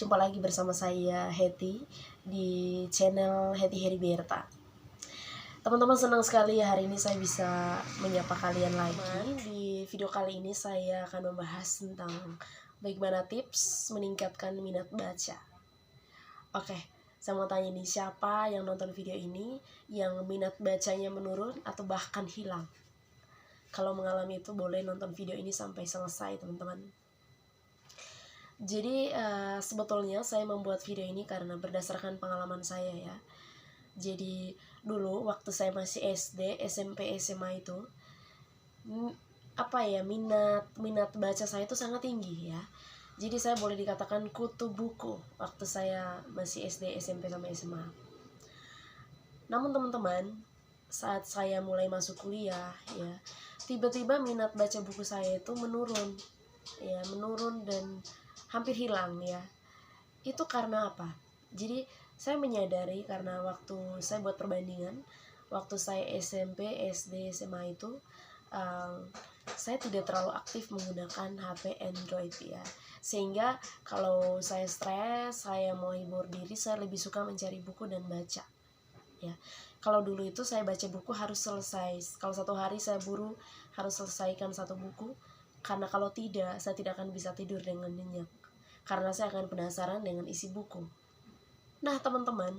Jumpa lagi bersama saya Hetty di channel Hetty Heriberta. Teman-teman, senang sekali hari ini saya bisa menyapa kalian lagi. Di video kali ini saya akan membahas tentang bagaimana tips meningkatkan minat baca. Oke, saya mau tanya nih, siapa yang nonton video ini yang minat bacanya menurun atau bahkan hilang? Kalau mengalami itu boleh nonton video ini sampai selesai, teman-teman. Jadi sebetulnya saya membuat video ini karena berdasarkan pengalaman saya ya. Jadi dulu waktu saya masih SD, SMP, SMA itu minat baca saya itu sangat tinggi ya. Jadi saya boleh dikatakan kutu buku waktu saya masih SD, SMP, sama SMA. Namun teman-teman, saat saya mulai masuk kuliah ya, tiba-tiba minat baca buku saya itu menurun dan hampir hilang ya. Itu karena apa? Jadi saya menyadari karena waktu saya buat perbandingan, waktu saya SMP, SD, SMA itu saya tidak terlalu aktif menggunakan HP Android ya. Sehingga kalau saya stres, saya mau hibur diri, saya lebih suka mencari buku dan baca ya. Kalau dulu itu saya baca buku harus selesai. Kalau satu hari saya buru harus selesaikan satu buku, karena kalau tidak saya tidak akan bisa tidur dengan nyenyak, karena saya akan penasaran dengan isi buku. Nah teman-teman,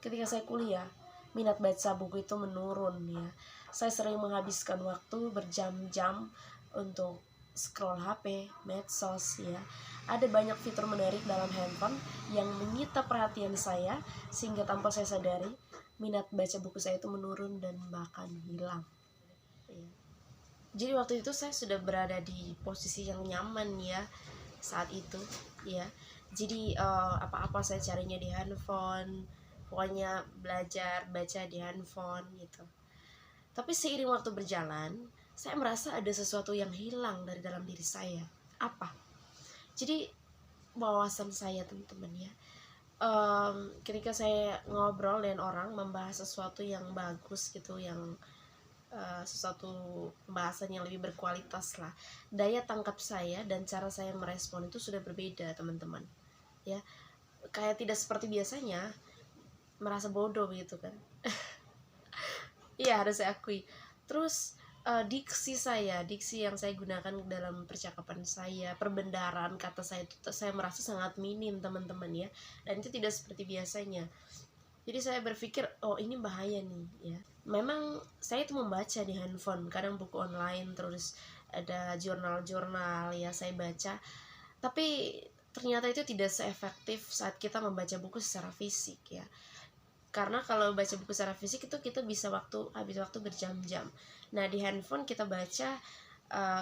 ketika saya kuliah, minat baca buku itu menurun ya. Saya sering menghabiskan waktu berjam-jam untuk scroll HP, medsos ya. Ada banyak fitur menarik dalam handphone yang menyita perhatian saya, sehingga tanpa saya sadari minat baca buku saya itu menurun dan bahkan hilang ya. Jadi waktu itu saya sudah berada di posisi yang nyaman ya saat itu ya. Jadi apa-apa saya carinya di handphone, pokoknya belajar baca di handphone gitu. Tapi seiring waktu berjalan, saya merasa ada sesuatu yang hilang dari dalam diri saya. Apa? Jadi wawasan saya, teman-teman ya, ketika saya ngobrol dengan orang, membahas sesuatu yang bagus gitu, yang sesuatu pembahasan yang lebih berkualitas lah, daya tangkap saya dan cara saya merespon itu sudah berbeda, teman-teman ya. Kayak tidak seperti biasanya, merasa bodoh gitu kan. Iya, harus saya akui. Terus diksi yang saya gunakan dalam percakapan saya, perbendaharaan kata saya itu saya merasa sangat minim, teman-teman ya. Dan itu tidak seperti biasanya. Jadi saya berpikir, oh ini bahaya nih ya. Memang saya itu membaca di handphone, kadang buku online, terus ada jurnal-jurnal ya saya baca. Tapi ternyata itu tidak seefektif saat kita membaca buku secara fisik ya. Karena kalau baca buku secara fisik itu kita bisa habis waktu berjam-jam. Nah di handphone kita baca,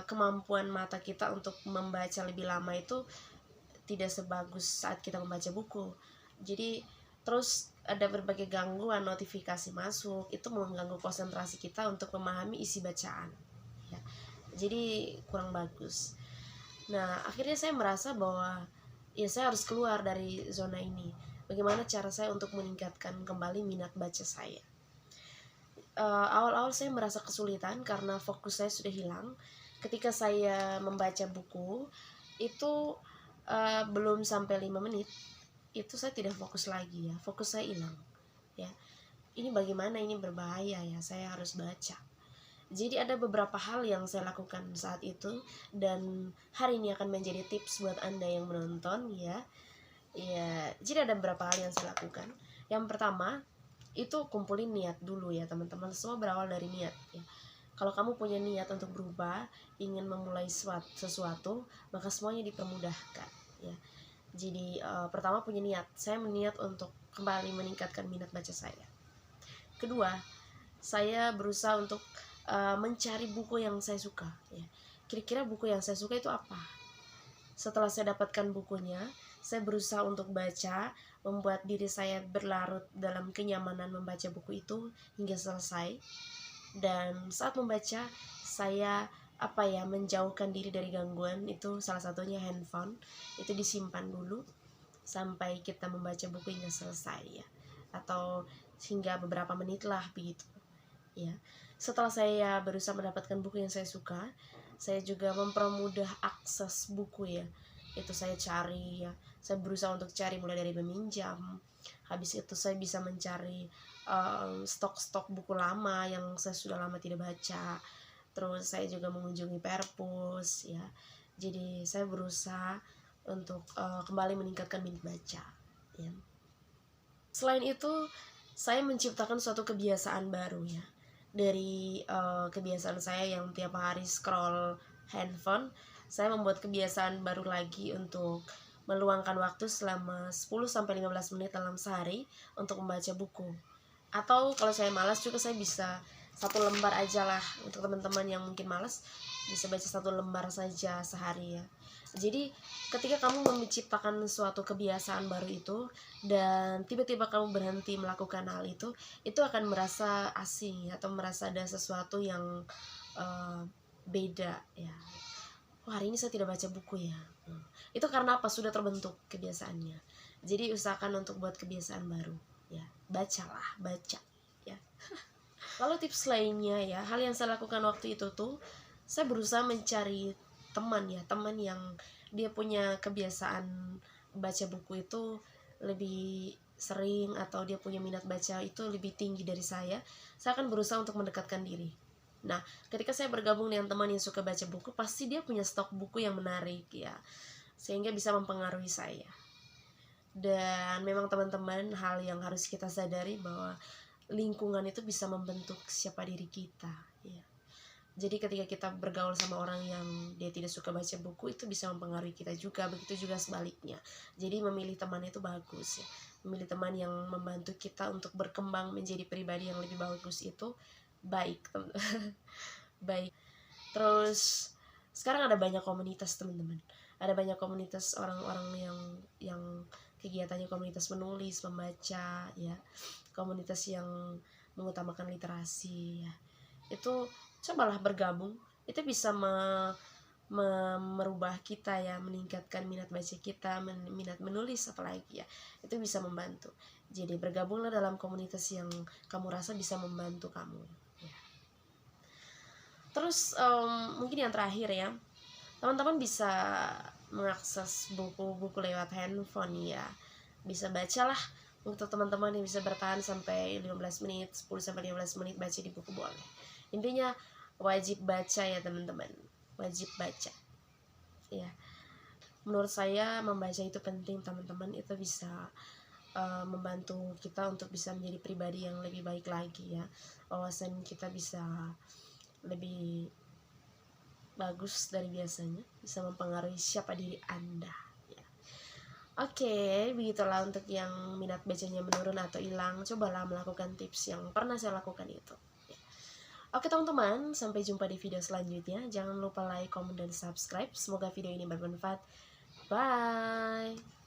kemampuan mata kita untuk membaca lebih lama itu tidak sebagus saat kita membaca buku. Jadi terus ada berbagai gangguan, notifikasi masuk, itu mengganggu konsentrasi kita untuk memahami isi bacaan ya. Jadi kurang bagus. Nah akhirnya saya merasa bahwa ya saya harus keluar dari zona ini. Bagaimana cara saya untuk meningkatkan kembali minat baca saya? Awal-awal saya merasa kesulitan karena fokus saya sudah hilang. Ketika saya membaca buku itu belum sampai 5 menit, itu saya tidak fokus lagi ya, fokus saya hilang ya. Ini bagaimana, ini berbahaya ya, saya harus baca. Jadi ada beberapa hal yang saya lakukan saat itu, dan hari ini akan menjadi tips buat Anda yang menonton ya. Ya, jadi ada beberapa hal yang saya lakukan. Yang pertama, itu kumpulin niat dulu ya teman-teman. Semua berawal dari niat ya. Kalau kamu punya niat untuk berubah, ingin memulai sesuatu, maka semuanya dipermudahkan ya. Jadi pertama punya niat. Saya meniat untuk kembali meningkatkan minat baca saya. Kedua, saya berusaha untuk mencari buku yang saya suka ya. Kira-kira buku yang saya suka itu apa? Setelah saya dapatkan bukunya, saya berusaha untuk baca, membuat diri saya berlarut dalam kenyamanan membaca buku itu hingga selesai. Dan saat membaca, saya menjauhkan diri dari gangguan. Itu salah satunya handphone, itu disimpan dulu sampai kita membaca buku hingga selesai ya, atau hingga beberapa menit lah begitu ya. Setelah saya berusaha mendapatkan buku yang saya suka, saya juga mempermudah akses buku ya. Itu saya cari ya, Saya berusaha untuk cari mulai dari meminjam, habis itu saya bisa mencari stok-stok buku lama yang saya sudah lama tidak baca. Terus saya juga mengunjungi perpus ya. Jadi saya berusaha untuk kembali meningkatkan minat baca ya. Selain itu, saya menciptakan suatu kebiasaan baru ya. Dari kebiasaan saya yang tiap hari scroll handphone, saya membuat kebiasaan baru lagi untuk meluangkan waktu selama 10-15 menit dalam sehari untuk membaca buku. Atau kalau saya malas juga, saya bisa 1 lembar aja lah. Untuk teman-teman yang mungkin malas, bisa baca 1 lembar saja sehari ya. Jadi ketika kamu menciptakan suatu kebiasaan baru itu dan tiba-tiba kamu berhenti melakukan hal itu akan merasa asing atau merasa ada sesuatu yang beda ya. Wah, hari ini saya tidak baca buku ya. Itu karena apa? Sudah terbentuk kebiasaannya. Jadi usahakan untuk buat kebiasaan baru ya. Bacalah, baca ya. Lalu tips lainnya ya, hal yang saya lakukan waktu itu tuh, saya berusaha mencari teman ya, teman yang dia punya kebiasaan baca buku itu lebih sering, atau dia punya minat baca itu lebih tinggi dari saya akan berusaha untuk mendekatkan diri. Nah, ketika saya bergabung dengan teman yang suka baca buku, pasti dia punya stok buku yang menarik ya, sehingga bisa mempengaruhi saya. Dan memang teman-teman, hal yang harus kita sadari bahwa lingkungan itu bisa membentuk siapa diri kita ya. Jadi ketika kita bergaul sama orang yang dia tidak suka baca buku, itu bisa mempengaruhi kita juga. Begitu juga sebaliknya. Jadi memilih teman itu bagus ya. Memilih teman yang membantu kita untuk berkembang menjadi pribadi yang lebih bagus itu baik, teman-teman. Baik. Terus sekarang ada banyak komunitas, teman-teman. Ada banyak komunitas orang-orang yang kegiatannya komunitas menulis, membaca ya. Komunitas yang mengutamakan literasi ya. Itu cobalah bergabung, itu bisa merubah kita ya, meningkatkan minat baca kita, minat menulis apalagi ya, itu bisa membantu. Jadi bergabunglah dalam komunitas yang kamu rasa bisa membantu kamu ya. Terus mungkin yang terakhir ya, teman-teman bisa mengakses buku-buku lewat handphone ya. Bisa bacalah, untuk teman-teman yang bisa bertahan sampai 15 menit, 10-15 menit baca di buku boleh. Intinya wajib baca ya teman-teman, wajib baca ya. Menurut saya membaca itu penting teman-teman, itu bisa membantu kita untuk bisa menjadi pribadi yang lebih baik lagi ya. Wawasan kita bisa lebih bagus dari biasanya, bisa mempengaruhi siapa diri Anda ya. Oke, begitulah untuk yang minat bacanya menurun atau hilang, cobalah melakukan tips yang pernah saya lakukan itu. Oke teman-teman, sampai jumpa di video selanjutnya. Jangan lupa like, komen, dan subscribe. Semoga video ini bermanfaat. Bye.